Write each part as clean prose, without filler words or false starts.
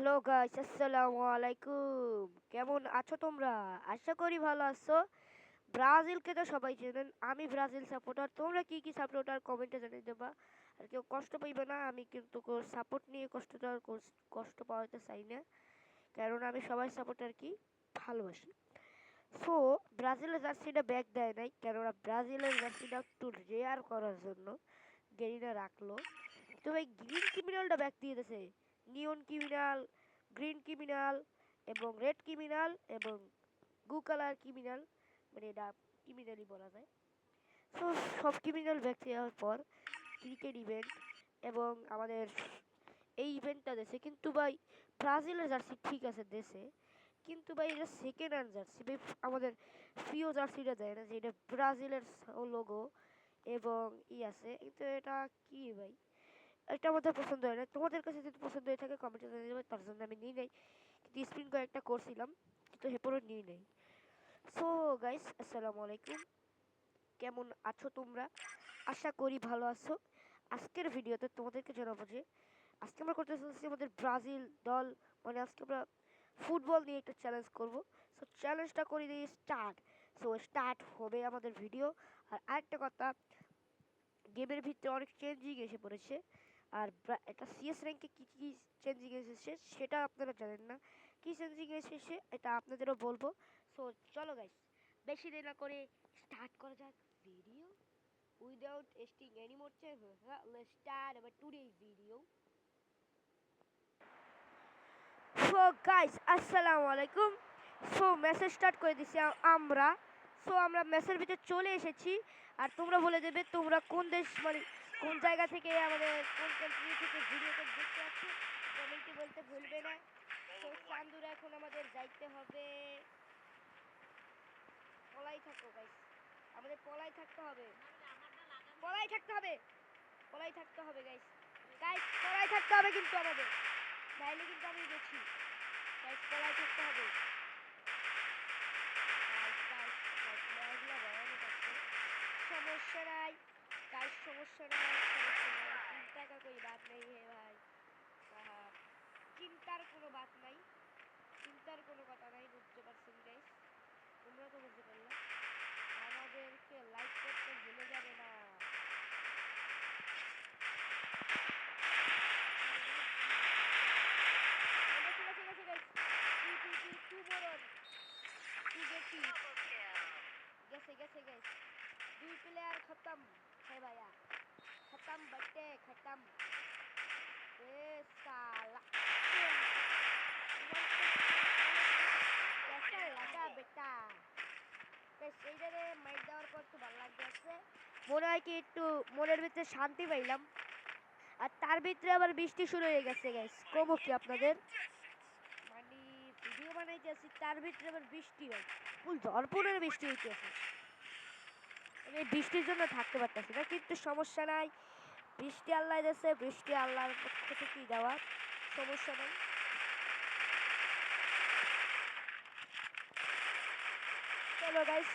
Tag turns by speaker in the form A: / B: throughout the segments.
A: Hello guys, আসসালামু আলাইকুম। কেমন আছো তোমরা? আশা করি ভালো আছো। ব্রাজিলকে তো সবাই চেনেন, আমি ব্রাজিল সাপোর্টার। তোমরা কি কি সাপোর্টার কমেন্টে জানিয়ে দেবা। আর কেউ কষ্ট পাইবে না, আমি কিন্তু সাপোর্ট নিয়ে কষ্ট পাওয়াতে চাই না, কারণ আমি সবাই সাপোর্টার কি ভালোবাসি। সো ব্রাজিলের জার্সিটা ব্যাক দেয় নাই, কেননা ব্রাজিলের জার্সিটা একটু রেয়ার করার জন্য গেরিনা রাখলো। তো ভাই গ্রিন ক্রিমিনালটা ব্যাক দিয়ে দিয়েছে। নিয়ন ক্রিমিনাল, গ্রিন ক্রিমিনাল এবং রেড ক্রিমিনাল এবং গু কালার ক্রিমিনাল, মানে এটা ক্রিমিনালই বলা যায়। সো সব ক্রিমিনাল ব্যাক দেওয়ার পর ক্রিকেট ইভেন্ট এবং আমাদের এই ইভেন্টটা দেশে, কিন্তু ভাই ব্রাজিলের জার্সি ঠিক আছে দেশে, কিন্তু ভাই এটা সেকেন্ড হ্যান্ড জার্সি ভাই, আমাদের প্রিয় জার্সিটা দেয় না, যে এটা ব্রাজিলের লোগো এবং আছে, কিন্তু এটা কি ভাই, এটা আমাদের পছন্দ হয় না। তোমাদের কাছে যদি পছন্দ হয়ে থাকে কমেন্টে জানিয়ে দেবে, তার জন্য আমি নিই নাই, কিন্তু স্পিন কয়েকটা করছিলাম, কিন্তু হেপরও নিই নাই। সো গাইস, আসসালামু আলাইকুম। কেমন আছো তোমরা? আশা করি ভালো আছো। আজকের ভিডিওতে তোমাদেরকে জানাবো যে আজকে আমরা করতে চলেছি আমাদের ব্রাজিল দল, মানে আজকে আমরা ফুটবল নিয়ে একটা চ্যালেঞ্জ করব। সো চ্যালেঞ্জটা করে দিয়ে স্টার্ট। সো স্টার্ট হবে আমাদের ভিডিও। আর আরেকটা কথা, গেমের ভিতরে অনেক চেঞ্জিং এসে পড়েছে। আর এটা সিএস র্যাঙ্কে কী কী চেঞ্জিং এসেছে সেটা আপনারা জানেন না। কী চেঞ্জিং এসেছে এটা আপনাদেরও বলবো। সো চলো গাইস, বেশি দেরি না করে স্টার্ট করা যাক video. Without wasting any more time, let's start our today's video. So guys, আসসালামু আলাইকুম। সো মেসেজ স্টার্ট করে দিছি আমরা। সো আমরা মেসের ভিতরে চলে এসেছি। আর তোমরা বলে দেবে তোমরা কোন দেশ, মানে কোন জায়গা থেকে, আমাদের কোন কান্ট্রি থেকে ভিডিওটা দেখতে পাচ্ছ, কমেন্টে বলতে ভুলবে না। তো চান্দুরা এখন আমাদের যাইতে হবে, পলাই থাকো গাইস, আমাদের পলাই থাকতে হবে, পলাই থাকতে হবে, পলাই থাকতে হবে গাইস। গাইস পলাই থাকতে হবে কিন্তু আমাদের, নাইলে কিন্তু আমি দেখছি। গাইস পলাই থাকতে হবে। সমস্যা নাই গাইস, সমস্যা নাই, সমস্যা নাই, চিন্তা का कोई बात नहीं है भाई साहब, চিন্তার কোনো বাত নাই, চিন্তার কোনো কথা নাই। বুঝতে পারছেন গাইস? তোমরা তো বুঝতে পারলে। আমাদেরকে লাইক করতে ভুলে যাবে না। ঠিক আছে ঠিক আছে গাইস, টু বড় টু গেছি, গেছে গেছে গাইস, দুই প্লেয়ার খতম है भैया, खत्म बट्टे खत्म। ए साला कैसा लगा बेटा? বেশ এইটারে মাইক দেওয়ার পর একটু ভালো লাগছে, মনে হয় কি একটু মনের ভিতরে শান্তি পাইলাম। আর তার ভিতরে আবার বৃষ্টি শুরু হয়ে গেছে গাইস, কমো কি আপনাদের, মানে ভিডিও বানাইতেছি তার ভিতরে আবার বৃষ্টি হয়, ফুল ঝড়পুরের বৃষ্টি হইতেছে। আমি বৃষ্টির জন্য থাকতে পারতেছি না, কিন্তু সমস্যা নাই, বৃষ্টি আল্লাহ দিয়েছে, বৃষ্টি আল্লাহর পক্ষ থেকেই দেওয়া, সমস্যা নেই। চলো গাইস,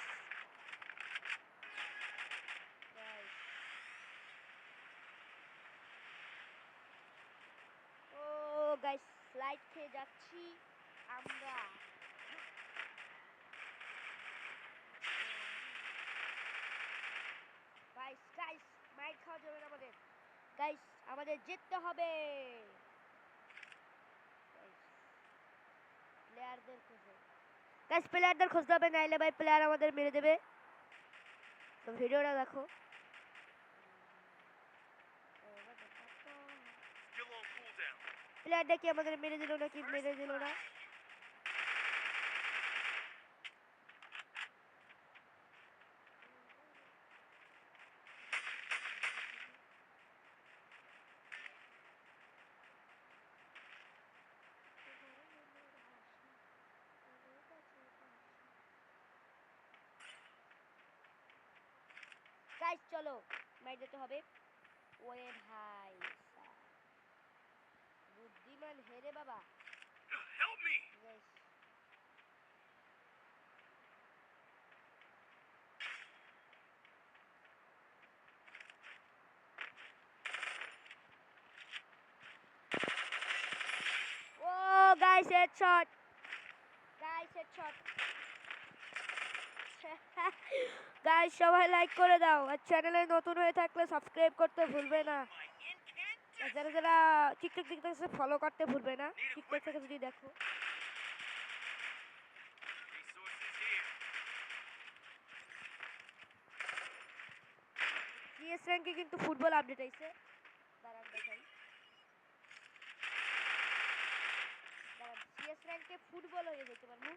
A: ও গাইস ফ্লাইট খেয়ে যাচ্ছি আমরা। গাইস গাইস মাইক খাওয়া যাবে না আমাদের, গাইস আমাদের জিততে হবে। প্লেয়ারদের খোঁজে গাইস, প্লেয়ারদের খুঁজতে হবে, নাইলে ভাই প্লেয়ার আমাদের মেরে দেবে। তো ভিডিওটা দেখো। প্লেয়ারটা কি আমাদের মেরে দিল নাকি মেরে দিল না? গাইস চলো মাইর দিতে হবে। ওরে ভাই বুদ্ধিমান হেরে বাবা। Guys oh guys headshot, guys headshot. Guys সবাই লাইক করে দাও আর চ্যানেলে নতুন হয়ে থাকলে সাবস্ক্রাইব করতে ভুলবে না। যারা যারা টিকটক দেখতেছে ফলো করতে ভুলবে না, টিকটক থেকে যদি দেখো। সিএস র্যাঙ্কে কিন্তু ফুটবল আপডেট আইছে, দাঁড়ান দেখাই। সিএস র্যাঙ্কে ফুটবল হয়ে যেতে পারবো,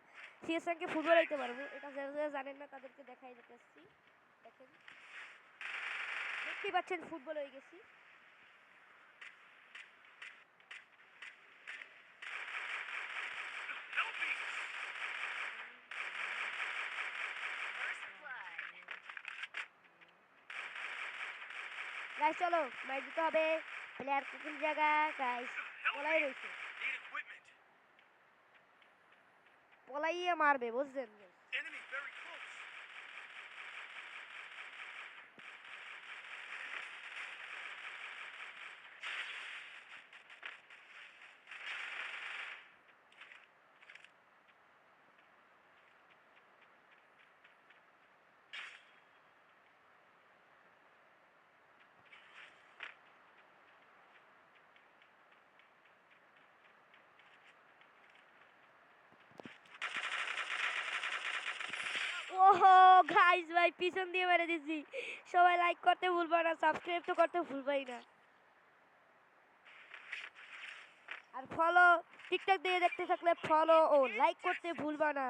A: সিএস র্যাঙ্কে ফুটবল হইতে পারবো, এটা যারা যারা জানেন না তাদেরকে দেখাই যেতেছি। দেখেন, দেখতেই পাচ্ছেন ফুটবল হয়ে গেছি। গাইস চলো মাইর দিতে হবে, প্লেয়ার কোন জায়গা গাইস পলাই রইছে, পলাইয়ে মারবে বুঝছেন। ওহো গাইস ভাই পিছন দিয়ে মেরে দিছি। সবাই লাইক করতে ভুলবা না, সাবস্ক্রাইব তো করতে ভুলবাই না, আর ফলো টিকটক দিয়ে দেখতে থাকলে ফলো ও লাইক করতে ভুলবা না।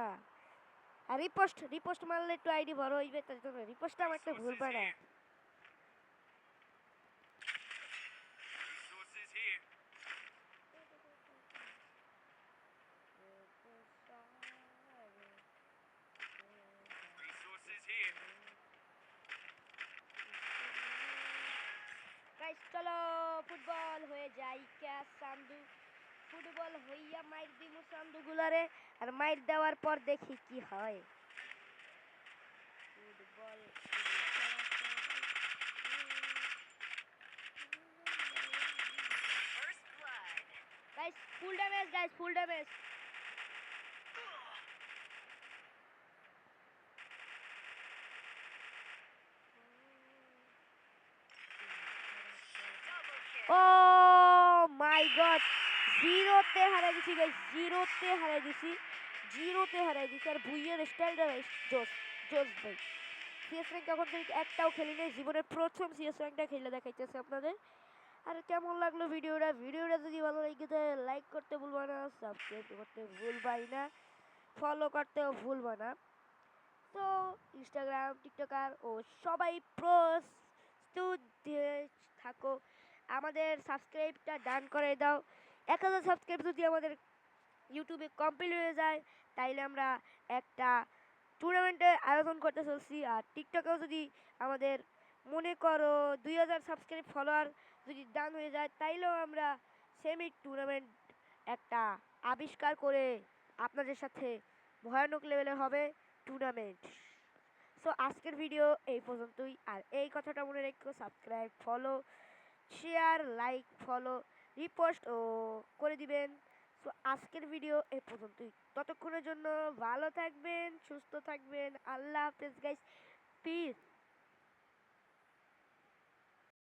A: আর রিপোস্ট রিপোস্ট মারলে একটু আইডি বড় হইবে, তার জন্য রিপোস্টটা মারতে ভুলবা না। গাইস চলো ফুটবল হয়ে যাই কে সান্দু, ফুটবল হইয়া মাইর দিমু সান্দু গুলারে, আর মাইর দেওয়ার পর দেখি কি হয়। Football guys full damage, guys full damage. Oh my God, জিরোতে হারাই গেছি গাইস, জিরোতে হারাই গেছি, জিরোতে হারাই গেছি। আর ভুইয়ের স্টাইলটা ভাই জোস, জোস ভাই। সিএস র্যাঙ্ক এখন থেকে একটাও খেলি নাই, জীবনের প্রথম সিএস র্যাঙ্কটা খেলে দেখাইতেছে আপনাদের। আর কেমন লাগলো ভিডিওটা, ভিডিওটা যদি ভালো লাগে তাহলে লাইক করতে ভুলবা না, সাবস্ক্রাইব করতে ভুলবাই না, ফলো করতেও ভুলবা না। তো ইনস্টাগ্রাম টিকটকার ও সবাই প্রস্তুত দিয়ে থাকো, আমাদের সাবস্ক্রাইবটা ডান করে দাও। 1000 সাবস্ক্রাইব যদি আমাদের ইউটিউবে কমপ্লিট হয়ে যায় তাইলে আমরা একটা টুর্নামেন্টের আয়োজন করতে চলছি। আর টিকটকেও যদি আমাদের মনে করো 2000 সাবস্ক্রাইব ফলোয়ার যদি ডান হয়ে যায় তাইলেও আমরা সেমি টুর্নামেন্ট একটা আবিষ্কার করে আপনাদের সাথে ভয়ানক লেভেলের হবে টুর্নামেন্ট। সো আজকের ভিডিও এই পর্যন্তই, আর এই কথাটা মনে রেখো, subscribe follow share like follow repost ও করে দিবেন। সো আজকের ভিডিও এই পর্যন্তই, ততক্ষণের জন্য ভালো থাকবেন, সুস্থ থাকবেন, আল্লাহ হাফেজ গাইস, পিস।